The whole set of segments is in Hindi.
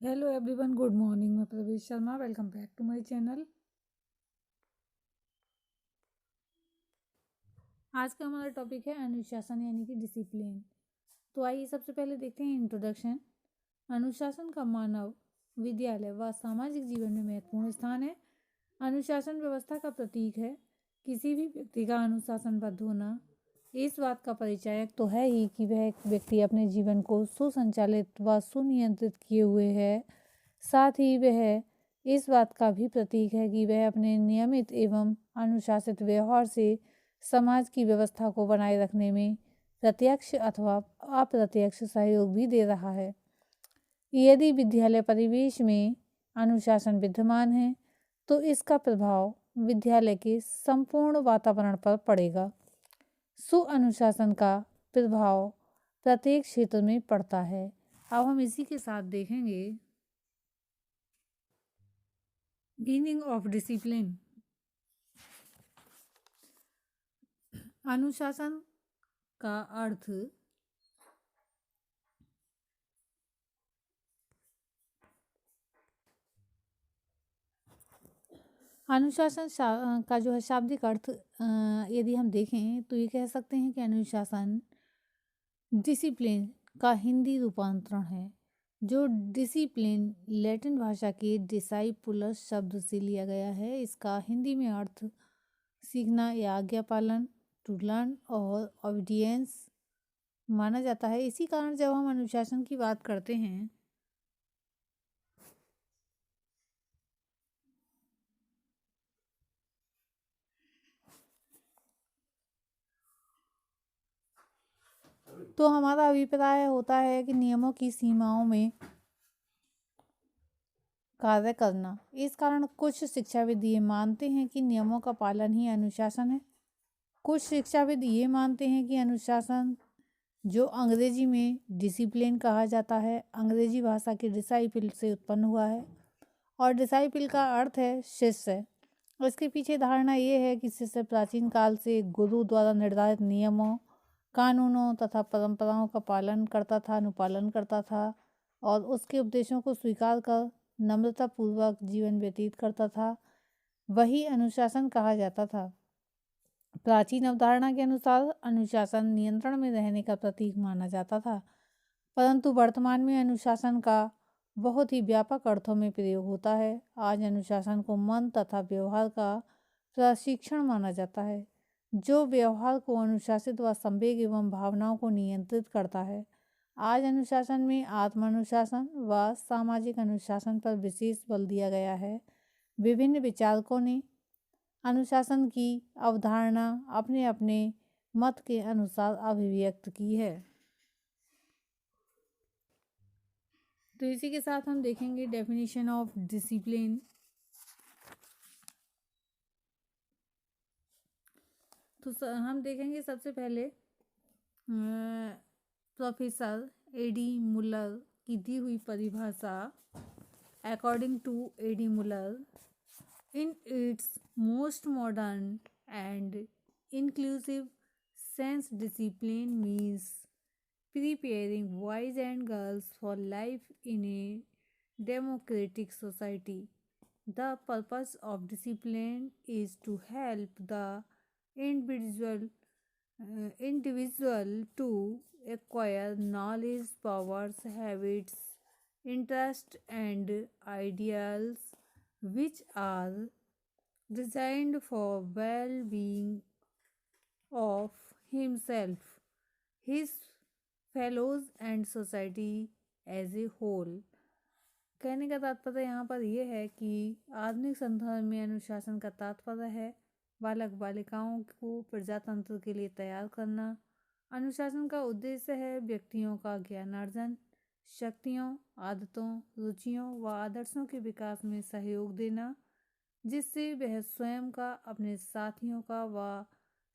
Hello everyone, good morning. मैं Pravesh Sharma, welcome back to my channel. आज का हमारा टॉपिक है अनुशासन यानी कि डिसिप्लिन। तो आइए सबसे पहले देखते हैं इंट्रोडक्शन। अनुशासन का मानव, विद्यालय व सामाजिक जीवन में महत्वपूर्ण स्थान है। अनुशासन व्यवस्था का प्रतीक है। किसी भी व्यक्ति का अनुशासनबद्ध होना इस बात का परिचायक तो है ही कि वह एक व्यक्ति अपने जीवन को सुसंचालित व सुनियंत्रित किए हुए है। साथ ही वह इस बात का भी प्रतीक है कि वह अपने नियमित एवं अनुशासित व्यवहार से समाज की व्यवस्था को बनाए रखने में प्रत्यक्ष अथवा अप्रत्यक्ष सहयोग भी दे रहा है। यदि विद्यालय परिवेश में अनुशासन विद्यमान है तो इसका प्रभाव विद्यालय के संपूर्ण वातावरण पर पड़ेगा। सुअनुशासन का प्रभाव प्रत्येक क्षेत्र में पड़ता है। अब हम इसी के साथ देखेंगे मीनिंग ऑफ डिसिप्लिन। अनुशासन का अर्थ अनुशासन का जो है शाब्दिक अर्थ यदि हम देखें तो ये कह सकते हैं कि अनुशासन डिसिप्लिन का हिंदी रूपांतरण है। जो डिसिप्लिन लैटिन भाषा के डिसाइपुलस शब्द से लिया गया है। इसका हिंदी में अर्थ सीखना या आज्ञा पालन, टू लर्न और ऑबिडियंस माना जाता है। इसी कारण जब हम अनुशासन की बात करते हैं तो हमारा अभिप्राय होता है कि नियमों की सीमाओं में कार्य करना। इस कारण कुछ शिक्षाविद ये मानते हैं कि नियमों का पालन ही अनुशासन है। कुछ शिक्षाविद ये मानते हैं कि अनुशासन, जो अंग्रेजी में डिसिप्लिन कहा जाता है, अंग्रेजी भाषा के डिसाइपल से उत्पन्न हुआ है और डिसाइपल का अर्थ है शिष्य। इसके पीछे धारणा ये है कि शिष्य प्राचीन काल से गुरु द्वारा निर्धारित नियमों, कानूनों तथा परंपराओं का पालन करता था, अनुपालन करता था और उसके उपदेशों को स्वीकार कर नम्रतापूर्वक जीवन व्यतीत करता था। वही अनुशासन कहा जाता था। प्राचीन अवधारणा के अनुसार अनुशासन नियंत्रण में रहने का प्रतीक माना जाता था, परंतु वर्तमान में अनुशासन का बहुत ही व्यापक अर्थों में प्रयोग होता है। आज अनुशासन को मन तथा व्यवहार का प्रशिक्षण माना जाता है, जो व्यवहार को अनुशासित व संवेग एवं भावनाओं को नियंत्रित करता है। आज अनुशासन में आत्म अनुशासन व सामाजिक अनुशासन पर विशेष बल दिया गया है। विभिन्न विचारकों ने अनुशासन की अवधारणा अपने अपने मत के अनुसार अभिव्यक्त की है। तो इसी के साथ हम देखेंगे डेफिनेशन ऑफ डिसिप्लिन। तो हम देखेंगे सबसे पहले प्रोफेसर एडी मुलर की दी हुई परिभाषा। According to Eddie Muller, in its most modern and inclusive sense, discipline means preparing boys and girls for life in a democratic society. The purpose of discipline is to help the individual to acquire knowledge, powers, habits, interests, and ideals which are designed for well-being of himself, his fellows and society as a whole। कहने का तात्पर्य यहाँ पर यह है कि आधुनिक संदर्भ में अनुशासन का तात्पर्य है बालक बालिकाओं को प्रजातंत्र के लिए तैयार करना। अनुशासन का उद्देश्य है व्यक्तियों का ज्ञानार्जन, शक्तियों, आदतों, रुचियों व आदर्शों के विकास में सहयोग देना, जिससे वह स्वयं का, अपने साथियों का व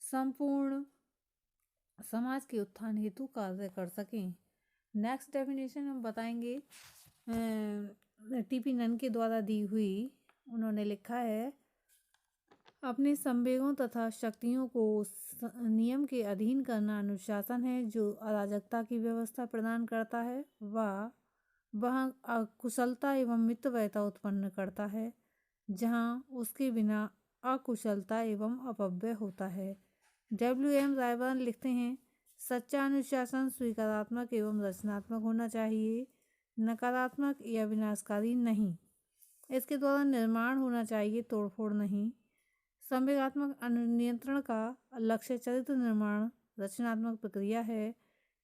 संपूर्ण समाज के उत्थान हेतु कार्य कर सकें। नेक्स्ट डेफिनेशन हम बताएंगे टीपी नन के द्वारा दी हुई। उन्होंने लिखा है, अपने संवेगों तथा शक्तियों को नियम के अधीन करना अनुशासन है, जो अराजकता की व्यवस्था प्रदान करता है व वह कुशलता एवं मितव्ययता उत्पन्न करता है, जहाँ उसके बिना अकुशलता एवं अपव्यय होता है। W.M. रायबर्न लिखते हैं, सच्चा अनुशासन स्वीकारात्मक एवं रचनात्मक होना चाहिए, नकारात्मक या विनाशकारी नहीं। इसके द्वारा निर्माण होना चाहिए, तोड़फोड़ नहीं। संवेगात्मक नियंत्रण का लक्ष्य चरित्र निर्माण, रचनात्मक प्रक्रिया है।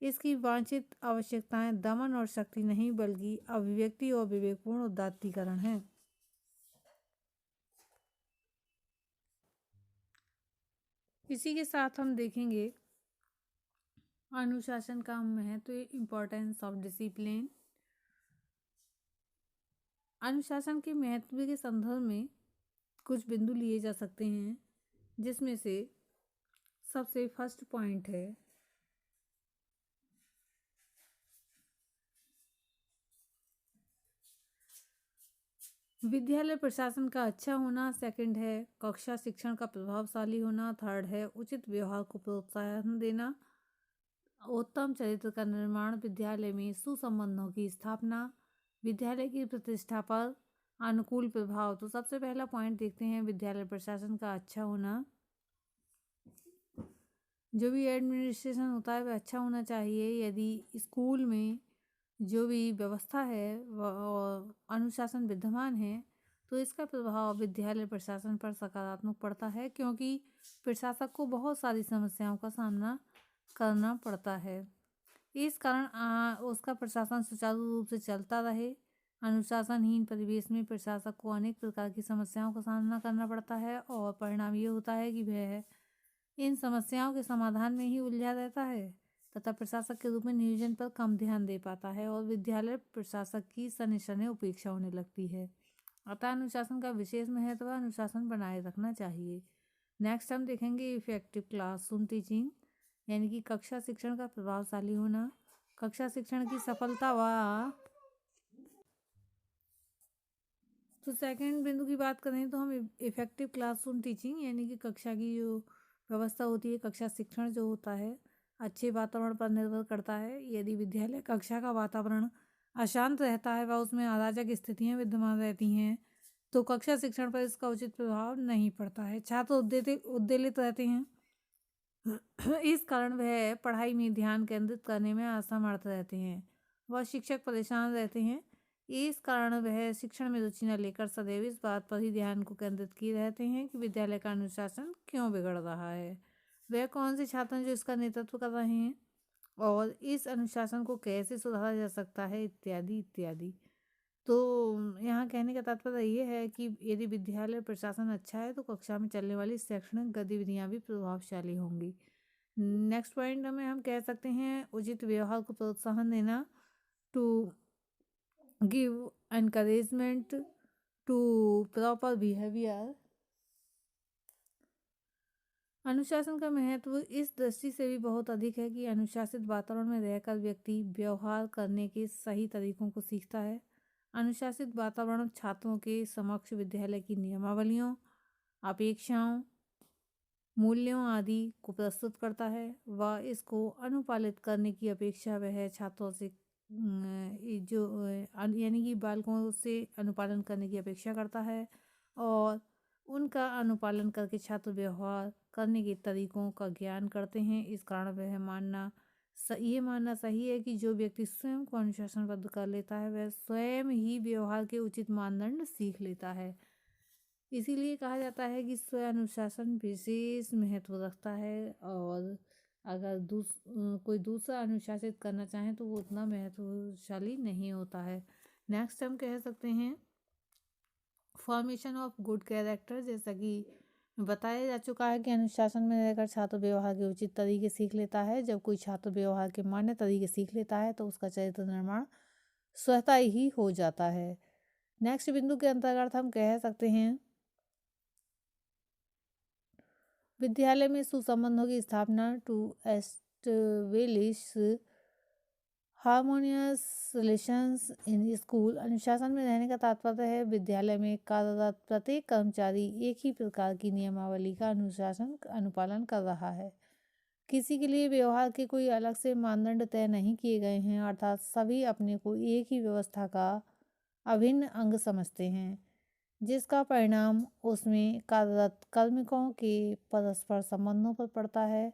इसकी वांछित आवश्यकताएं दमन और शक्ति नहीं, बल्कि अभिव्यक्ति और विवेकपूर्ण उदात्तीकरण है। इसी के साथ हम देखेंगे अनुशासन का महत्व, इम्पोर्टेंस ऑफ डिसिप्लिन। अनुशासन के महत्व के संदर्भ में कुछ बिंदु लिए जा सकते हैं, जिसमें से सबसे फर्स्ट पॉइंट है विद्यालय प्रशासन का अच्छा होना। सेकंड है कक्षा शिक्षण का प्रभावशाली होना। थर्ड है उचित व्यवहार को प्रोत्साहन देना। उत्तम चरित्र का निर्माण। विद्यालय में सुसंबंधों की स्थापना। विद्यालय की प्रतिष्ठा पर अनुकूल प्रभाव। तो सबसे पहला पॉइंट देखते हैं, विद्यालय प्रशासन का अच्छा होना। जो भी एडमिनिस्ट्रेशन होता है वह अच्छा होना चाहिए। यदि स्कूल में जो भी व्यवस्था है वह अनुशासन विद्यमान है, तो इसका प्रभाव विद्यालय प्रशासन पर सकारात्मक पड़ता है, क्योंकि प्रशासक को बहुत सारी समस्याओं का सामना करना पड़ता है। इस कारण उसका प्रशासन सुचारू रूप से चलता रहे। अनुशासनहीन परिवेश में प्रशासक को अनेक प्रकार की समस्याओं का सामना करना पड़ता है, और परिणाम ये होता है कि वह इन समस्याओं के समाधान में ही उलझा रहता है तथा प्रशासक के रूप में नियोजन पर कम ध्यान दे पाता है, और विद्यालय प्रशासक की सनिशने उपेक्षा होने लगती है। अतः अनुशासन का विशेष महत्व, अनुशासन बनाए रखना चाहिए। नेक्स्ट हम देखेंगे इफेक्टिव क्लासरूम टीचिंग, यानी कि कक्षा शिक्षण का प्रभावशाली होना। कक्षा शिक्षण की सफलता व तो सेकंड बिंदु की बात करें तो हम इफेक्टिव क्लासरूम टीचिंग, यानी कि कक्षा की जो व्यवस्था होती है, कक्षा शिक्षण जो होता है, अच्छे वातावरण पर निर्भर करता है। यदि विद्यालय कक्षा का वातावरण अशांत रहता है व उसमें अराजक स्थितियां विद्यमान रहती हैं, तो कक्षा शिक्षण पर इसका उचित प्रभाव नहीं पड़ता है। छात्र उद्वेलित रहते हैं, इस कारण वह पढ़ाई में ध्यान केंद्रित करने में असमर्थ रहते हैं। वह शिक्षक परेशान रहते हैं, इस कारण वह शिक्षण में रुचि न लेकर सदैव इस बात पर ही ध्यान को केंद्रित किए रहते हैं कि विद्यालय का अनुशासन क्यों बिगड़ रहा है, वह कौन से छात्र हैं जो इसका नेतृत्व कर रहे हैं, और इस अनुशासन को कैसे सुधारा जा सकता है, इत्यादि इत्यादि। तो यहाँ कहने का तात्पर्य ये है कि यदि विद्यालय प्रशासन अच्छा है तो कक्षा में चलने वाली शैक्षणिक गतिविधियाँ भी प्रभावशाली होंगी। नेक्स्ट पॉइंट में हम कह सकते हैं उचित व्यवहार को प्रोत्साहन देना, to give encouragement to proper behaviour. अनुशासन का महत्व इस दृष्टि से भी बहुत अधिक है कि अनुशासित वातावरण में रहकर व्यक्ति व्यवहार करने के सही तरीकों को सीखता है। अनुशासित वातावरण छात्रों के समक्ष विद्यालय की नियमावलियों, अपेक्षाओं, मूल्यों आदि को प्रस्तुत करता है व इसको अनुपालित करने की अपेक्षा वह छात्रों से यानी कि बालकों से अनुपालन करने की अपेक्षा करता है, और उनका अनुपालन करके छात्र व्यवहार करने के तरीकों का ज्ञान करते हैं। इस कारण वह ये मानना सही है कि जो व्यक्ति स्वयं को अनुशासनबद्ध कर लेता है वह स्वयं ही व्यवहार के उचित मानदंड सीख लेता है। इसीलिए कहा जाता है कि स्व अनुशासन विशेष महत्व रखता है, और अगर कोई दूसरा अनुशासित करना चाहे तो वो उतना महत्वशाली नहीं होता है। नेक्स्ट हम कह सकते हैं फॉर्मेशन ऑफ गुड कैरेक्टर। जैसा कि बताया जा चुका है कि अनुशासन में रहकर छात्र व्यवहार के उचित तरीके सीख लेता है। जब कोई छात्र व्यवहार के मान्य तरीके सीख लेता है तो उसका चरित्र निर्माण स्वतः ही हो जाता है। नेक्स्ट बिंदु के अंतर्गत हम कह सकते हैं विद्यालय में सुसंबंधों की स्थापना, to establish harmonious relations in school. अनुशासन में रहने का तात्पर्य है विद्यालय में कार्यरत प्रत्येक कर्मचारी एक ही प्रकार की नियमावली का अनुपालन कर रहा है। किसी के लिए व्यवहार के कोई अलग से मानदंड तय नहीं किए गए हैं, अर्थात सभी अपने को एक ही व्यवस्था का अभिन्न अंग समझते हैं, जिसका परिणाम उसमें कार्यरत कार्मिकों के परस्पर संबंधों पर पड़ता है।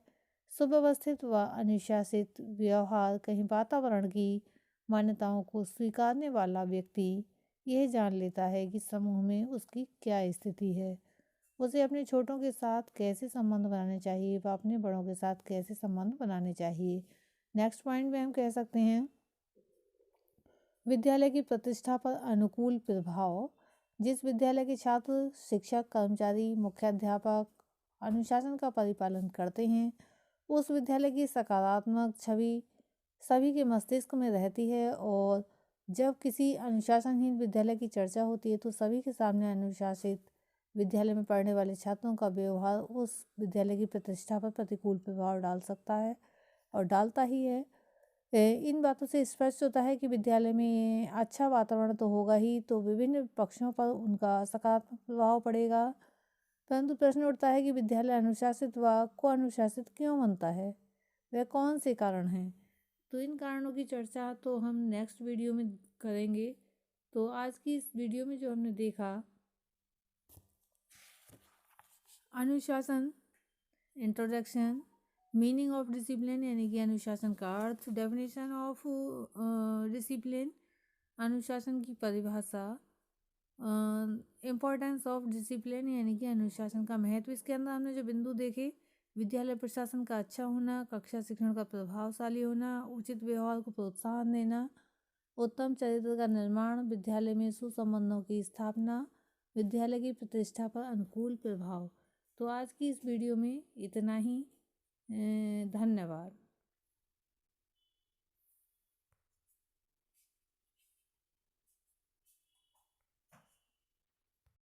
सुव्यवस्थित व अनुशासित व्यवहार कहीं वातावरण की मान्यताओं को स्वीकारने वाला व्यक्ति यह जान लेता है कि समूह में उसकी क्या स्थिति है, उसे अपने छोटों के साथ कैसे संबंध बनाने चाहिए व अपने बड़ों के साथ कैसे संबंध बनाने चाहिए। नेक्स्ट पॉइंट में हम कह सकते हैं विद्यालय की प्रतिष्ठा पर अनुकूल प्रभाव। जिस विद्यालय के छात्र, शिक्षक, कर्मचारी, मुख्याध्यापक अनुशासन का परिपालन करते हैं, उस विद्यालय की सकारात्मक छवि सभी के मस्तिष्क में रहती है और जब किसी अनुशासनहीन विद्यालय की चर्चा होती है तो सभी के सामने अनुशासित विद्यालय में पढ़ने वाले छात्रों का व्यवहार उस विद्यालय की प्रतिष्ठा पर प्रतिकूल प्रभाव डाल सकता है और डालता ही है। इन बातों से स्पष्ट होता है कि विद्यालय में अच्छा वातावरण तो होगा ही, तो विभिन्न पक्षों पर उनका सकारात्मक प्रभाव पड़ेगा। परंतु प्रश्न उठता है कि विद्यालय अनुशासित व को अनुशासित क्यों बनता है, वह कौन से कारण हैं। तो इन कारणों की चर्चा तो हम नेक्स्ट वीडियो में करेंगे। तो आज की इस वीडियो में जो हमने देखा अनुशासन, इंट्रोडक्शन, मीनिंग ऑफ डिसिप्लिन यानी कि अनुशासन का अर्थ, डेफिनेशन ऑफ डिसिप्लिन अनुशासन की परिभाषा, इम्पोर्टेंस ऑफ डिसिप्लिन यानी कि अनुशासन का महत्व। इसके अंदर हमने जो बिंदु देखे, विद्यालय प्रशासन का अच्छा होना, कक्षा शिक्षण का प्रभावशाली होना, उचित व्यवहार को प्रोत्साहन देना, उत्तम चरित्र का निर्माण, विद्यालय में सुसंबंधों की स्थापना, विद्यालय की प्रतिष्ठा पर अनुकूल प्रभाव। तो आज की इस वीडियो में इतना ही। धन्यवाद।